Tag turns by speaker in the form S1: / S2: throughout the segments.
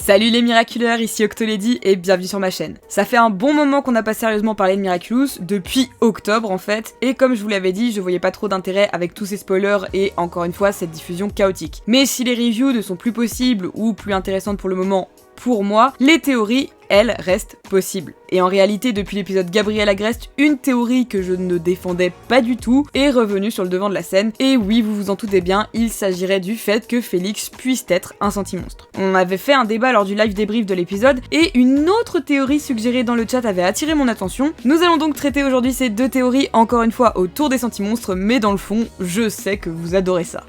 S1: Salut les Miraculeurs, ici Octolady et bienvenue sur ma chaîne. Ça fait un bon moment qu'on n'a pas sérieusement parlé de Miraculous, depuis octobre en fait, et comme je vous l'avais dit, je voyais pas trop d'intérêt avec tous ces spoilers et encore une fois cette diffusion chaotique. Mais si les reviews ne sont plus possibles ou plus intéressantes pour le moment, pour moi, les théories, elles, restent possibles. Et en réalité, depuis l'épisode Gabriel Agreste, une théorie que je ne défendais pas du tout est revenue sur le devant de la scène. Et oui, vous vous en doutez bien, il s'agirait du fait que Félix puisse être un sentimonstre. On avait fait un débat lors du live débrief de l'épisode, et une autre théorie suggérée dans le chat avait attiré mon attention. Nous allons donc traiter aujourd'hui ces deux théories, encore une fois autour des sentimonstres, mais dans le fond, je sais que vous adorez ça.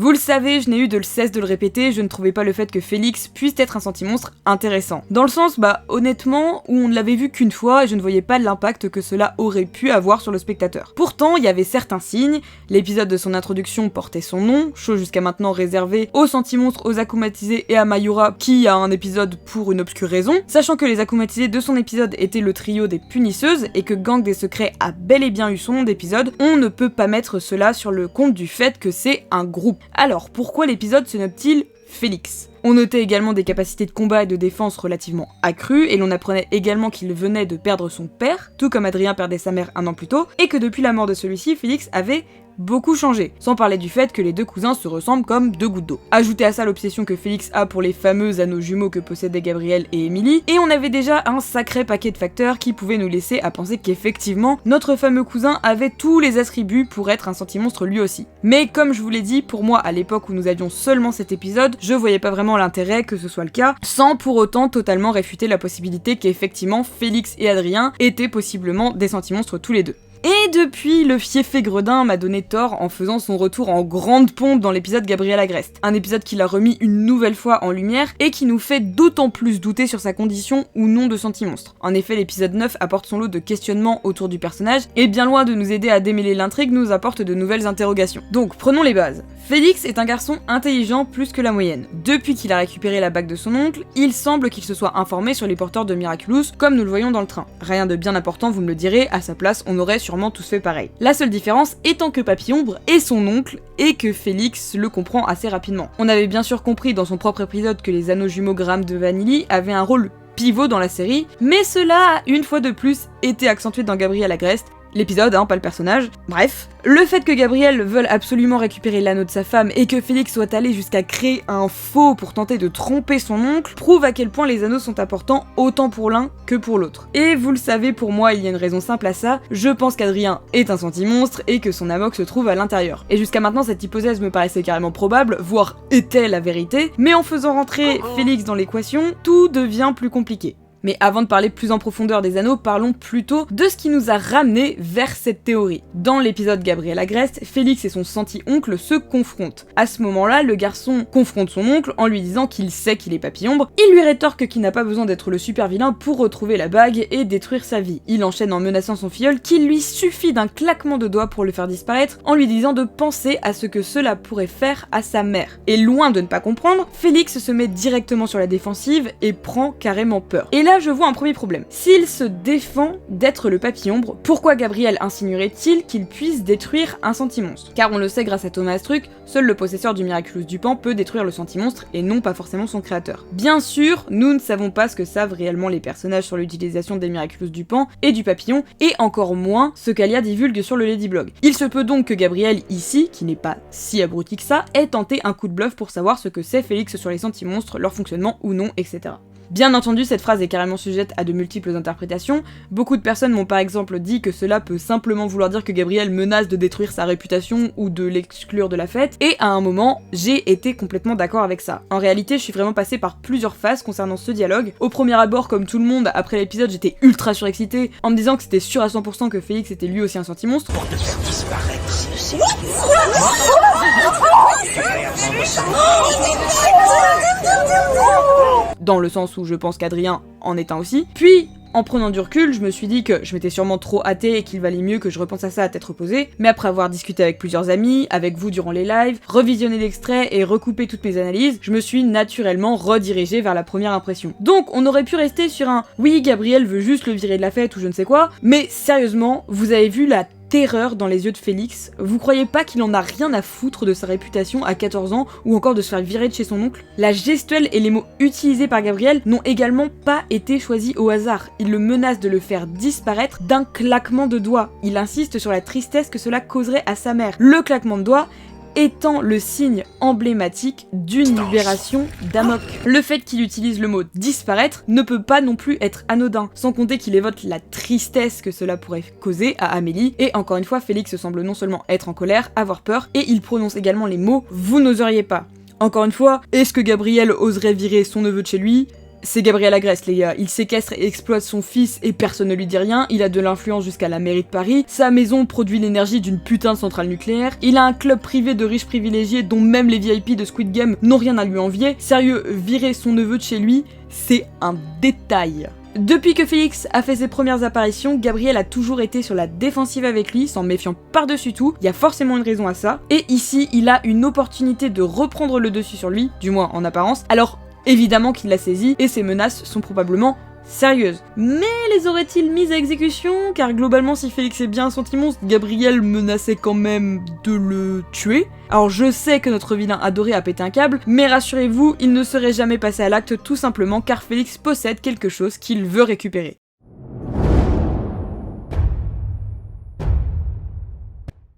S1: Vous le savez, je n'ai eu de cesse de le répéter, je ne trouvais pas le fait que Félix puisse être un sentimonstre intéressant. Dans le sens, honnêtement, où on ne l'avait vu qu'une fois et je ne voyais pas l'impact que cela aurait pu avoir sur le spectateur. Pourtant, il y avait certains signes, l'épisode de son introduction portait son nom, chose jusqu'à maintenant réservée aux sentimonstres, aux akumatisés et à Mayura, qui a un épisode pour une obscure raison, sachant que les akumatisés de son épisode étaient le trio des punisseuses et que Gang des Secrets a bel et bien eu son nom d'épisode, on ne peut pas mettre cela sur le compte du fait que c'est un groupe. Alors, pourquoi l'épisode se nomme-t-il Félix ? On notait également des capacités de combat et de défense relativement accrues, et l'on apprenait également qu'il venait de perdre son père, tout comme Adrien perdait sa mère un an plus tôt, et que depuis la mort de celui-ci, Félix avait beaucoup changé, sans parler du fait que les deux cousins se ressemblent comme deux gouttes d'eau. Ajoutez à ça l'obsession que Félix a pour les fameux anneaux jumeaux que possédaient Gabriel et Emily, et on avait déjà un sacré paquet de facteurs qui pouvaient nous laisser à penser qu'effectivement, notre fameux cousin avait tous les attributs pour être un sentimonstre lui aussi. Mais comme je vous l'ai dit, pour moi à l'époque où nous avions seulement cet épisode, je voyais pas vraiment l'intérêt que ce soit le cas, sans pour autant totalement réfuter la possibilité qu'effectivement Félix et Adrien étaient possiblement des sentimonstres tous les deux. Et depuis, le fiefé Gredin m'a donné tort en faisant son retour en grande pompe dans l'épisode Gabriel Agreste. Un épisode qui l'a remis une nouvelle fois en lumière et qui nous fait d'autant plus douter sur sa condition ou non de sentimonstre. En effet, l'épisode 9 apporte son lot de questionnements autour du personnage et bien loin de nous aider à démêler l'intrigue, nous apporte de nouvelles interrogations. Donc, prenons les bases. Félix est un garçon intelligent plus que la moyenne. Depuis qu'il a récupéré la bague de son oncle, il semble qu'il se soit informé sur les porteurs de Miraculous, comme nous le voyons dans le train. Rien de bien important, vous me le direz, à sa place, on aurait sûrement tous fait pareil. La seule différence étant que Papy-Ombre est son oncle, et que Félix le comprend assez rapidement. On avait bien sûr compris dans son propre épisode que les anneaux jumeaux Graham de Vanilly avaient un rôle pivot dans la série, mais cela a une fois de plus été accentué dans Gabriel Agreste, l'épisode, pas le personnage. Bref, le fait que Gabriel veuille absolument récupérer l'anneau de sa femme et que Félix soit allé jusqu'à créer un faux pour tenter de tromper son oncle prouve à quel point les anneaux sont importants autant pour l'un que pour l'autre. Et vous le savez, pour moi, il y a une raison simple à ça, je pense qu'Adrien est un sentimonstre et que son amok se trouve à l'intérieur. Et jusqu'à maintenant, cette hypothèse me paraissait carrément probable, voire était la vérité, mais en faisant rentrer Félix dans l'équation, tout devient plus compliqué. Mais avant de parler plus en profondeur des anneaux, parlons plutôt de ce qui nous a ramené vers cette théorie. Dans l'épisode Gabriel Agreste, Félix et son senti-oncle se confrontent. À ce moment-là, le garçon confronte son oncle en lui disant qu'il sait qu'il est Papy-Ombre. Il lui rétorque qu'il n'a pas besoin d'être le super vilain pour retrouver la bague et détruire sa vie. Il enchaîne en menaçant son filleul qu'il lui suffit d'un claquement de doigts pour le faire disparaître, en lui disant de penser à ce que cela pourrait faire à sa mère. Et loin de ne pas comprendre, Félix se met directement sur la défensive et prend carrément peur. Et là, je vois un premier problème. S'il se défend d'être le Papy-Ombre, pourquoi Gabriel insinuerait-il qu'il puisse détruire un sentimonstre ? Car on le sait grâce à Thomas Astruc, seul le possesseur du Miraculous du Pan peut détruire le sentimonstre et non pas forcément son créateur. Bien sûr, nous ne savons pas ce que savent réellement les personnages sur l'utilisation des Miraculous du Pan et du papillon, et encore moins ce qu'Alia divulgue sur le Ladyblog. Il se peut donc que Gabriel, ici, qui n'est pas si abruti que ça, ait tenté un coup de bluff pour savoir ce que sait Félix sur les sentimonstres, leur fonctionnement ou non, etc. Bien entendu, cette phrase est carrément sujette à de multiples interprétations. Beaucoup de personnes m'ont par exemple dit que cela peut simplement vouloir dire que Gabriel menace de détruire sa réputation ou de l'exclure de la fête, et à un moment, j'ai été complètement d'accord avec ça. En réalité, je suis vraiment passée par plusieurs phases concernant ce dialogue. Au premier abord, comme tout le monde, après l'épisode, j'étais ultra surexcitée en me disant que c'était sûr à 100% que Félix était lui aussi un sentimonstre. Pour te faire disparaître. Dans le sens où je pense qu'Adrien en est un aussi. Puis, en prenant du recul, je me suis dit que je m'étais sûrement trop hâtée et qu'il valait mieux que je repense à ça à tête reposée, mais après avoir discuté avec plusieurs amis, avec vous durant les lives, revisionné l'extrait et recoupé toutes mes analyses, je me suis naturellement redirigée vers la première impression. Donc on aurait pu rester sur un « oui, Gabriel veut juste le virer de la fête » ou je ne sais quoi, mais sérieusement, vous avez vu la terreur dans les yeux de Félix. Vous croyez pas qu'il en a rien à foutre de sa réputation à 14 ans ou encore de se faire virer de chez son oncle? La gestuelle et les mots utilisés par Gabriel n'ont également pas été choisis au hasard. Il le menace de le faire disparaître d'un claquement de doigts. Il insiste sur la tristesse que cela causerait à sa mère. Le claquement de doigts étant le signe emblématique d'une libération d'Amok. Le fait qu'il utilise le mot disparaître ne peut pas non plus être anodin, sans compter qu'il évoque la tristesse que cela pourrait causer à Amélie, et encore une fois, Félix semble non seulement être en colère, avoir peur, et il prononce également les mots « vous n'oseriez pas ». Encore une fois, est-ce que Gabriel oserait virer son neveu de chez lui ? C'est Gabriel Agreste, les gars. Il séquestre et exploite son fils et personne ne lui dit rien, il a de l'influence jusqu'à la mairie de Paris, sa maison produit l'énergie d'une putain de centrale nucléaire, il a un club privé de riches privilégiés dont même les VIP de Squid Game n'ont rien à lui envier. Sérieux, virer son neveu de chez lui, c'est un détail. Depuis que Félix a fait ses premières apparitions, Gabriel a toujours été sur la défensive avec lui, s'en méfiant par-dessus tout, il y a forcément une raison à ça, et ici, il a une opportunité de reprendre le dessus sur lui, du moins en apparence, alors évidemment qu'il l'a saisi, et ses menaces sont probablement sérieuses. Mais les aurait-il mises à exécution? Car globalement, si Félix est bien un sentimonstre, Gabriel menaçait quand même de le tuer. Alors je sais que notre vilain adoré a pété un câble, mais rassurez-vous, il ne serait jamais passé à l'acte tout simplement car Félix possède quelque chose qu'il veut récupérer.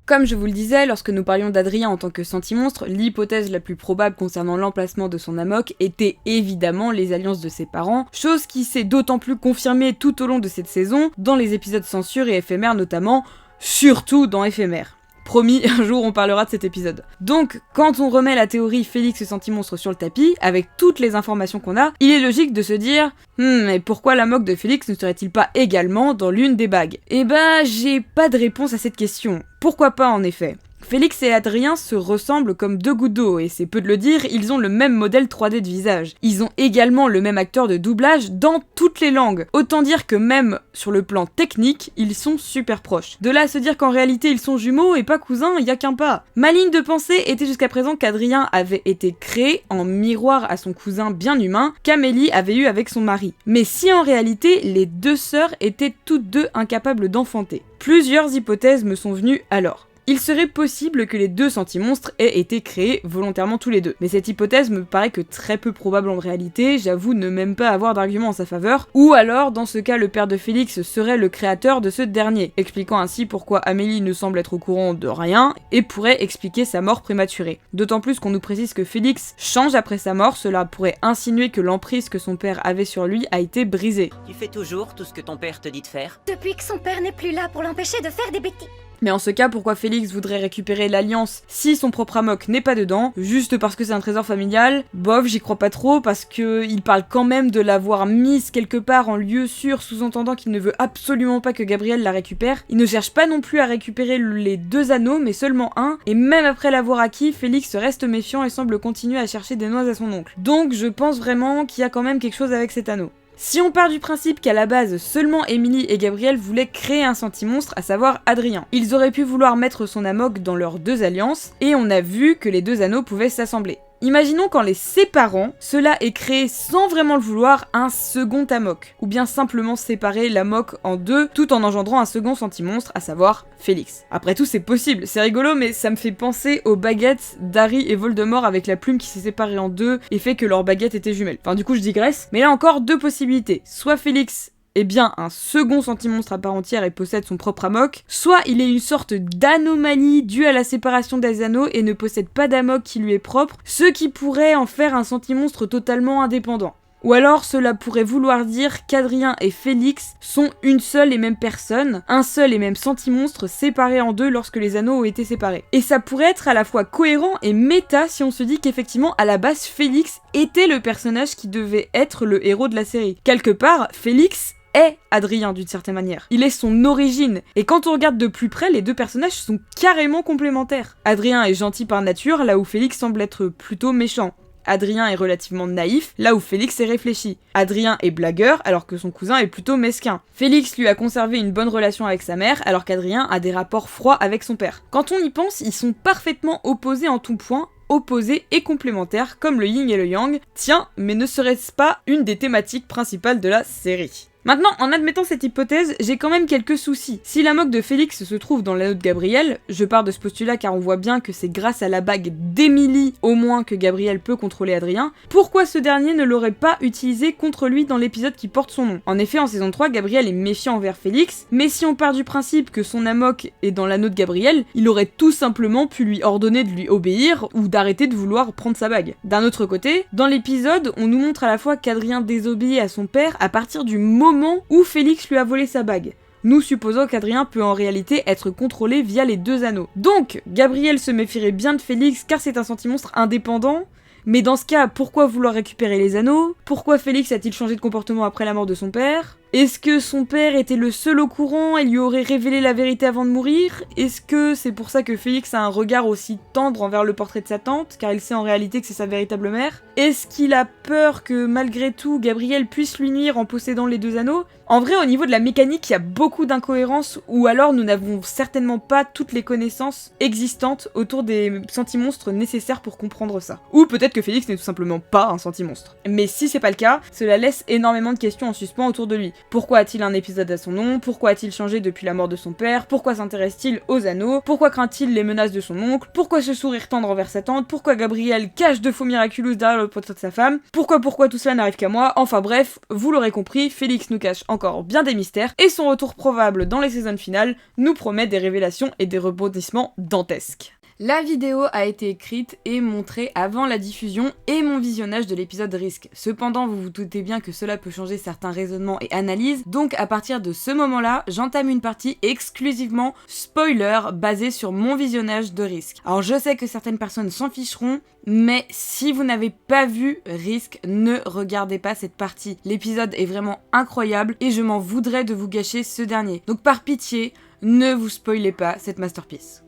S1: Comme je vous le disais, lorsque nous parlions d'Adrien en tant que sentimonstre, l'hypothèse la plus probable concernant l'emplacement de son Amok était évidemment les alliances de ses parents, chose qui s'est d'autant plus confirmée tout au long de cette saison, dans les épisodes censure et éphémères notamment, surtout dans éphémère. Promis, un jour on parlera de cet épisode. Donc, quand on remet la théorie Félix sentimonstre sur le tapis, avec toutes les informations qu'on a, il est logique de se dire mais pourquoi l'Amok de Félix ne serait-il pas également dans l'une des bagues? Eh bah, j'ai pas de réponse à cette question. Pourquoi pas en effet? Félix et Adrien se ressemblent comme deux gouttes d'eau, et c'est peu de le dire, ils ont le même modèle 3D de visage. Ils ont également le même acteur de doublage dans toutes les langues. Autant dire que même sur le plan technique, ils sont super proches. De là à se dire qu'en réalité ils sont jumeaux et pas cousins, y a qu'un pas. Ma ligne de pensée était jusqu'à présent qu'Adrien avait été créé en miroir à son cousin bien humain qu'Amélie avait eu avec son mari. Mais si en réalité les deux sœurs étaient toutes deux incapables d'enfanter. Plusieurs hypothèses me sont venues alors. Il serait possible que les deux sentimonstres aient été créés volontairement tous les deux, mais cette hypothèse me paraît que très peu probable en réalité, j'avoue ne même pas avoir d'argument en sa faveur, ou alors dans ce cas le père de Félix serait le créateur de ce dernier, expliquant ainsi pourquoi Amélie ne semble être au courant de rien, et pourrait expliquer sa mort prématurée. D'autant plus qu'on nous précise que Félix change après sa mort, cela pourrait insinuer que l'emprise que son père avait sur lui a été brisée.
S2: Tu fais toujours tout ce que ton père te dit de faire?
S3: Depuis que son père n'est plus là pour l'empêcher de faire des bêtises.
S1: Mais en ce cas, pourquoi Félix voudrait récupérer l'Alliance si son propre Amok n'est pas dedans? Juste parce que c'est un trésor familial? Bof, j'y crois pas trop, parce que il parle quand même de l'avoir mise quelque part en lieu sûr, sous-entendant qu'il ne veut absolument pas que Gabriel la récupère. Il ne cherche pas non plus à récupérer les deux anneaux, mais seulement un, et même après l'avoir acquis, Félix reste méfiant et semble continuer à chercher des noix à son oncle. Donc je pense vraiment qu'il y a quand même quelque chose avec cet anneau. Si on part du principe qu'à la base, seulement Émilie et Gabriel voulaient créer un sentimonstre, à savoir Adrien. Ils auraient pu vouloir mettre son Amok dans leurs deux alliances, et on a vu que les deux anneaux pouvaient s'assembler. Imaginons qu'en les séparant, cela ait créé sans vraiment le vouloir un second Amok, ou bien simplement séparer l'Amok en deux tout en engendrant un second sentimonstre, à savoir Félix. Après tout c'est possible, c'est rigolo mais ça me fait penser aux baguettes d'Harry et Voldemort avec la plume qui s'est séparée en deux et fait que leurs baguettes étaient jumelles. Enfin du coup je digresse, mais là encore deux possibilités, soit Félix est bien un second sentimonstre à part entière et possède son propre Amok, soit il est une sorte d'anomalie due à la séparation des anneaux et ne possède pas d'Amok qui lui est propre, ce qui pourrait en faire un sentimonstre totalement indépendant. Ou alors cela pourrait vouloir dire qu'Adrien et Félix sont une seule et même personne, un seul et même sentimonstre séparé en deux lorsque les anneaux ont été séparés. Et ça pourrait être à la fois cohérent et méta si on se dit qu'effectivement à la base Félix était le personnage qui devait être le héros de la série. Quelque part, Félix est Adrien d'une certaine manière. Il est son origine. Et quand on regarde de plus près, les deux personnages sont carrément complémentaires. Adrien est gentil par nature, là où Félix semble être plutôt méchant. Adrien est relativement naïf, là où Félix est réfléchi. Adrien est blagueur, alors que son cousin est plutôt mesquin. Félix lui a conservé une bonne relation avec sa mère, alors qu'Adrien a des rapports froids avec son père. Quand on y pense, ils sont parfaitement opposés en tout point, opposés et complémentaires, comme le yin et le yang. Tiens, mais ne serait-ce pas une des thématiques principales de la série ? Maintenant, en admettant cette hypothèse, j'ai quand même quelques soucis. Si la moque de Félix se trouve dans l'anneau de Gabriel, je pars de ce postulat car on voit bien que c'est grâce à la bague d'Emily au moins que Gabriel peut contrôler Adrien, pourquoi ce dernier ne l'aurait pas utilisé contre lui dans l'épisode qui porte son nom? En effet, en saison 3, Gabriel est méfiant envers Félix, mais si on part du principe que son amok est dans l'anneau de Gabriel, il aurait tout simplement pu lui ordonner de lui obéir ou d'arrêter de vouloir prendre sa bague. D'un autre côté, dans l'épisode, on nous montre à la fois qu'Adrien désobéit à son père à partir du moment où Félix lui a volé sa bague. Nous supposons qu'Adrien peut en réalité être contrôlé via les 2 anneaux. Donc, Gabriel se méfierait bien de Félix car c'est un sentimonstre indépendant. Mais dans ce cas, pourquoi vouloir récupérer les anneaux? Pourquoi Félix a-t-il changé de comportement après la mort de son père? Est-ce que son père était le seul au courant et lui aurait révélé la vérité avant de mourir? Est-ce que c'est pour ça que Félix a un regard aussi tendre envers le portrait de sa tante, car il sait en réalité que c'est sa véritable mère? Est-ce qu'il a peur que malgré tout, Gabriel puisse lui nuire en possédant les 2 anneaux? En vrai, au niveau de la mécanique, il y a beaucoup d'incohérences, ou alors nous n'avons certainement pas toutes les connaissances existantes autour des sentimonstres nécessaires pour comprendre ça. Ou peut-être que Félix n'est tout simplement pas un sentimonstre. Mais si c'est pas le cas, cela laisse énormément de questions en suspens autour de lui. Pourquoi a-t-il un épisode à son nom? Pourquoi a-t-il changé depuis la mort de son père? Pourquoi s'intéresse-t-il aux anneaux? Pourquoi craint-il les menaces de son oncle? Pourquoi ce sourire tendre envers sa tante? Pourquoi Gabriel cache 2 faux miraculous derrière le poteau de sa femme? Pourquoi tout cela n'arrive qu'à moi? Enfin bref, vous l'aurez compris, Félix nous cache encore bien des mystères, et son retour probable dans les saisons finales nous promet des révélations et des rebondissements dantesques. La vidéo a été écrite et montrée avant la diffusion et mon visionnage de l'épisode Risk. Cependant, vous vous doutez bien que cela peut changer certains raisonnements et analyses, donc à partir de ce moment-là, j'entame une partie exclusivement spoiler basée sur mon visionnage de Risk. Alors je sais que certaines personnes s'en ficheront, mais si vous n'avez pas vu Risk, ne regardez pas cette partie. L'épisode est vraiment incroyable et je m'en voudrais de vous gâcher ce dernier. Donc par pitié, ne vous spoilez pas cette masterpiece.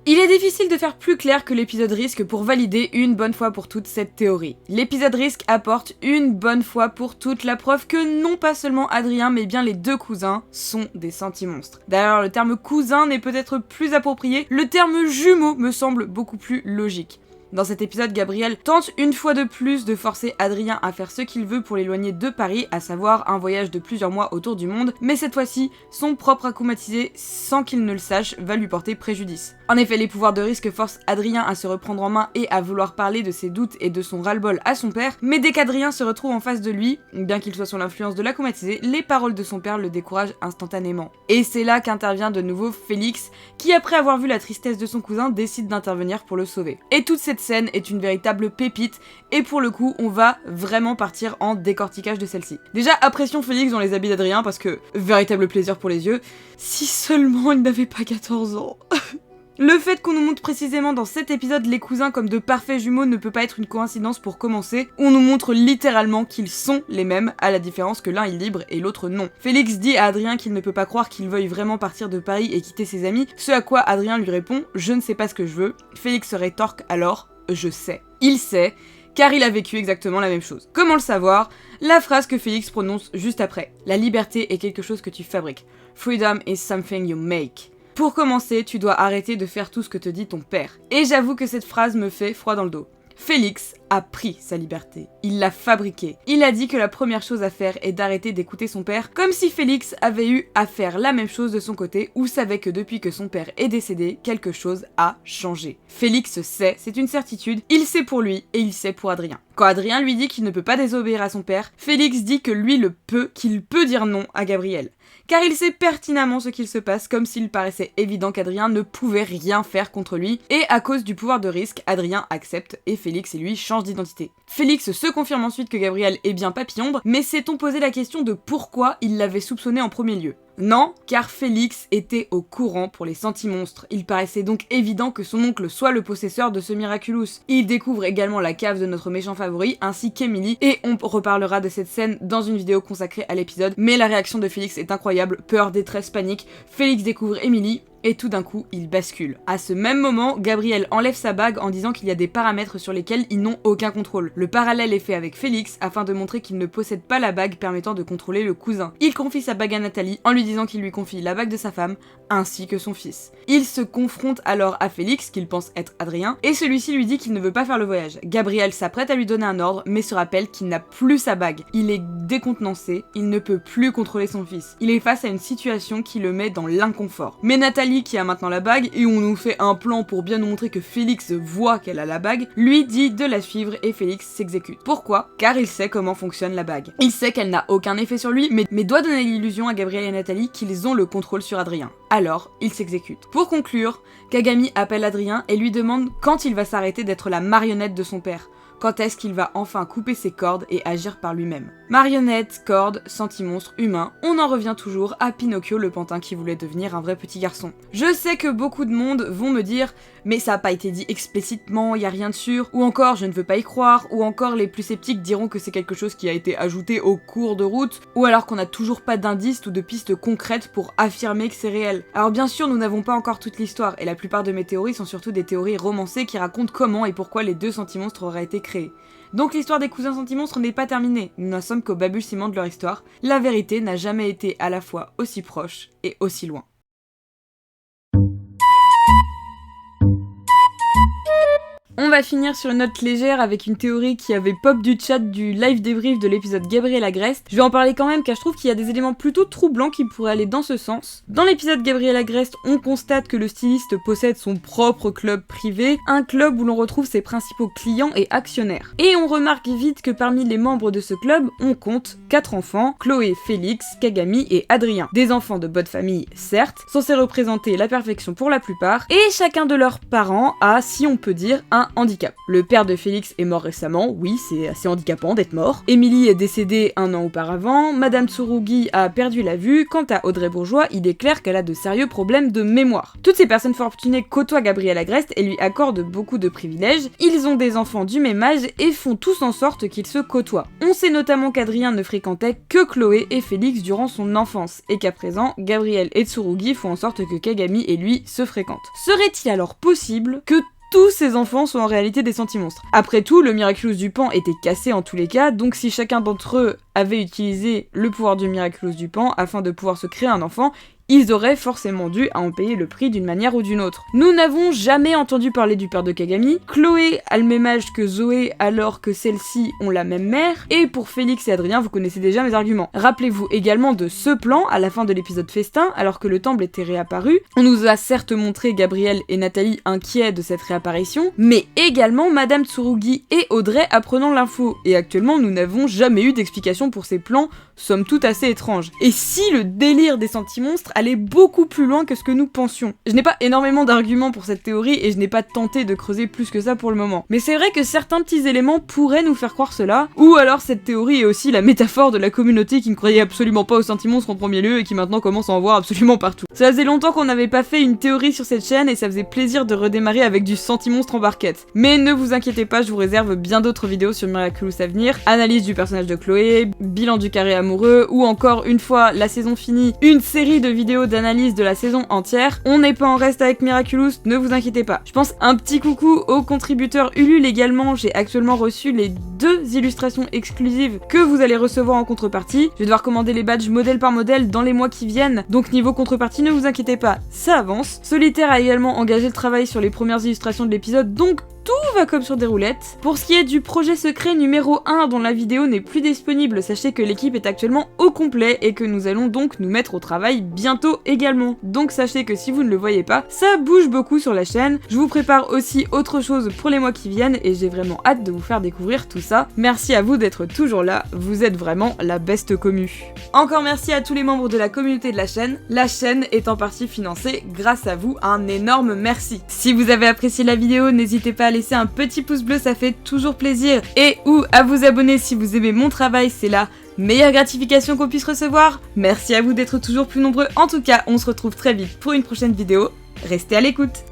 S1: Il est difficile de faire plus clair que l'épisode Risk pour valider une bonne fois pour toutes cette théorie. L'épisode Risk apporte une bonne fois pour toutes la preuve que non pas seulement Adrien mais bien les 2 cousins sont des sentimonstres. D'ailleurs le terme cousin n'est peut-être plus approprié, le terme jumeau me semble beaucoup plus logique. Dans cet épisode, Gabriel tente une fois de plus de forcer Adrien à faire ce qu'il veut pour l'éloigner de Paris, à savoir un voyage de plusieurs mois autour du monde, mais cette fois-ci, son propre accoumatisé, sans qu'il ne le sache, va lui porter préjudice. En effet, les pouvoirs de Risque forcent Adrien à se reprendre en main et à vouloir parler de ses doutes et de son ras-le-bol à son père, mais dès qu'Adrien se retrouve en face de lui, bien qu'il soit sous l'influence de l'accoumatisé, les paroles de son père le découragent instantanément. Et c'est là qu'intervient de nouveau Félix, qui après avoir vu la tristesse de son cousin, décide d'intervenir pour le sauver. Et toute cette scène est une véritable pépite, et pour le coup, on va vraiment partir en décortiquage de celle-ci. Déjà, apprécions Félix dans les habits d'Adrien, parce que véritable plaisir pour les yeux, si seulement il n'avait pas 14 ans. Le fait qu'on nous montre précisément dans cet épisode les cousins comme de parfaits jumeaux ne peut pas être une coïncidence pour commencer. On nous montre littéralement qu'ils sont les mêmes, à la différence que l'un est libre et l'autre non. Félix dit à Adrien qu'il ne peut pas croire qu'il veuille vraiment partir de Paris et quitter ses amis, ce à quoi Adrien lui répond « Je ne sais pas ce que je veux ». Félix se rétorque alors « Je sais ». Il sait, car il a vécu exactement la même chose. Comment le savoir? La phrase que Félix prononce juste après. La liberté est quelque chose que tu fabriques. Freedom is something you make. Pour commencer, tu dois arrêter de faire tout ce que te dit ton père. Et j'avoue que cette phrase me fait froid dans le dos. Félix a pris sa liberté. Il l'a fabriquée. Il a dit que la première chose à faire est d'arrêter d'écouter son père, comme si Félix avait eu à faire la même chose de son côté ou savait que depuis que son père est décédé, quelque chose a changé. Félix sait, c'est une certitude, il sait pour lui et il sait pour Adrien. Quand Adrien lui dit qu'il ne peut pas désobéir à son père, Félix dit que lui le peut, qu'il peut dire non à Gabriel. Car il sait pertinemment ce qu'il se passe, comme s'il paraissait évident qu'Adrien ne pouvait rien faire contre lui, et à cause du pouvoir de Risque, Adrien accepte et Félix et lui changent d'identité. Félix se confirme ensuite que Gabriel est bien Papillombre, mais s'est-on posé la question de pourquoi il l'avait soupçonné en premier lieu? Non, car Félix était au courant pour les sentimonstres. Il paraissait donc évident que son oncle soit le possesseur de ce Miraculous. Il découvre également la cave de notre méchant favori, ainsi qu'Emily, et on reparlera de cette scène dans une vidéo consacrée à l'épisode, mais la réaction de Félix est incroyable, peur, détresse, panique. Félix découvre Emily, et tout d'un coup, il bascule. À ce même moment, Gabriel enlève sa bague en disant qu'il y a des paramètres sur lesquels ils n'ont aucun contrôle. Le parallèle est fait avec Félix afin de montrer qu'il ne possède pas la bague permettant de contrôler le cousin. Il confie sa bague à Nathalie en lui disant disant qu'il lui confie la bague de sa femme, ainsi que son fils. Il se confronte alors à Félix, qu'il pense être Adrien, et celui-ci lui dit qu'il ne veut pas faire le voyage. Gabriel s'apprête à lui donner un ordre, mais se rappelle qu'il n'a plus sa bague. Il est décontenancé, il ne peut plus contrôler son fils. Il est face à une situation qui le met dans l'inconfort. Mais Nathalie, qui a maintenant la bague, et on nous fait un plan pour bien nous montrer que Félix voit qu'elle a la bague, lui dit de la suivre et Félix s'exécute. Pourquoi? Car il sait comment fonctionne la bague. Il sait qu'elle n'a aucun effet sur lui, mais doit donner l'illusion à Gabriel et Nathalie qu'ils ont le contrôle sur Adrien. Alors, il s'exécute. Pour conclure, Kagami appelle Adrien et lui demande quand il va s'arrêter d'être la marionnette de son père. Quand est-ce qu'il va enfin couper ses cordes et agir par lui-même? Marionnette, cordes, sentimonstre, humain, on en revient toujours à Pinocchio le pantin qui voulait devenir un vrai petit garçon. Je sais que beaucoup de monde vont me dire « mais ça a pas été dit explicitement, y a rien de sûr », ou encore « je ne veux pas y croire », ou encore les plus sceptiques diront que c'est quelque chose qui a été ajouté au cours de route, ou alors qu'on n'a toujours pas d'indices ou de pistes concrètes pour affirmer que c'est réel. Alors bien sûr, nous n'avons pas encore toute l'histoire, et la plupart de mes théories sont surtout des théories romancées qui racontent comment et pourquoi les deux sentimonstres auraient été créés. Donc l'histoire des cousins sentimonstres n'est pas terminée, nous n'en sommes qu'au balbutiement de leur histoire, la vérité n'a jamais été à la fois aussi proche et aussi loin. On va finir sur une note légère avec une théorie qui avait pop du chat du live débrief de l'épisode Gabriel Agreste. Je vais en parler quand même car je trouve qu'il y a des éléments plutôt troublants qui pourraient aller dans ce sens. Dans l'épisode Gabriel Agreste, on constate que le styliste possède son propre club privé, un club où l'on retrouve ses principaux clients et actionnaires. Et on remarque vite que parmi les membres de ce club, on compte 4 enfants, Chloé, Félix, Kagami et Adrien. Des enfants de bonne famille, certes, censés représenter la perfection pour la plupart, et chacun de leurs parents a, si on peut dire, un handicap. Le père de Félix est mort récemment, oui, c'est assez handicapant d'être mort. Émilie est décédée 1 an auparavant, Madame Tsurugi a perdu la vue, quant à Audrey Bourgeois, il est clair qu'elle a de sérieux problèmes de mémoire. Toutes ces personnes fortunées côtoient Gabriel Agreste et lui accordent beaucoup de privilèges, ils ont des enfants du même âge et font tous en sorte qu'ils se côtoient. On sait notamment qu'Adrien ne fréquentait que Chloé et Félix durant son enfance, et qu'à présent, Gabriel et Tsurugi font en sorte que Kagami et lui se fréquentent. Serait-il alors possible que tous ces enfants sont en réalité des sentimonstres? Après tout, le Miraculous du Pan était cassé en tous les cas, donc si chacun d'entre eux avait utilisé le pouvoir du Miraculous du Pan afin de pouvoir se créer un enfant, ils auraient forcément dû en payer le prix d'une manière ou d'une autre. Nous n'avons jamais entendu parler du père de Kagami, Chloé a le même âge que Zoé alors que celles-ci ont la même mère, et pour Félix et Adrien, vous connaissez déjà mes arguments. Rappelez-vous également de ce plan à la fin de l'épisode Festin, alors que le temple était réapparu. On nous a certes montré Gabriel et Nathalie inquiets de cette réapparition, mais également Madame Tsurugi et Audrey apprenant l'info, et actuellement nous n'avons jamais eu d'explication pour ces plans, somme toute assez étranges. Et si le délire des sentimonstres allait beaucoup plus loin que ce que nous pensions? Je n'ai pas énormément d'arguments pour cette théorie et je n'ai pas tenté de creuser plus que ça pour le moment. Mais c'est vrai que certains petits éléments pourraient nous faire croire cela, ou alors cette théorie est aussi la métaphore de la communauté qui ne croyait absolument pas aux sentimonstres en premier lieu et qui maintenant commence à en voir absolument partout. Ça faisait longtemps qu'on n'avait pas fait une théorie sur cette chaîne et ça faisait plaisir de redémarrer avec du sentimonstre en barquette. Mais ne vous inquiétez pas, je vous réserve bien d'autres vidéos sur Miraculous à venir, analyse du personnage de Chloé, bilan du carré amoureux, ou encore une fois la saison finie, une série de vidéos d'analyse de la saison entière. On n'est pas en reste avec Miraculous, ne vous inquiétez pas. Je pense un petit coucou aux contributeurs Ulule également, j'ai actuellement reçu les 2 illustrations exclusives que vous allez recevoir en contrepartie. Je vais devoir commander les badges modèle par modèle dans les mois qui viennent, donc niveau contrepartie, ne vous inquiétez pas, ça avance. Solitaire a également engagé le travail sur les premières illustrations de l'épisode, donc tout va comme sur des roulettes. Pour ce qui est du projet secret numéro 1 dont la vidéo n'est plus disponible, sachez que l'équipe est actuellement au complet et que nous allons donc nous mettre au travail bientôt également. Donc sachez que si vous ne le voyez pas, ça bouge beaucoup sur la chaîne. Je vous prépare aussi autre chose pour les mois qui viennent et j'ai vraiment hâte de vous faire découvrir tout ça. Merci à vous d'être toujours là, vous êtes vraiment la best commu. Encore merci à tous les membres de la communauté de la chaîne est en partie financée grâce à vous, un énorme merci. Si vous avez apprécié la vidéo, n'hésitez pas à laisser un petit pouce bleu, ça fait toujours plaisir, et ou à vous abonner si vous aimez mon travail, c'est la meilleure gratification qu'on puisse recevoir. Merci à vous d'être toujours plus nombreux, en tout cas on se retrouve très vite pour une prochaine vidéo, restez à l'écoute.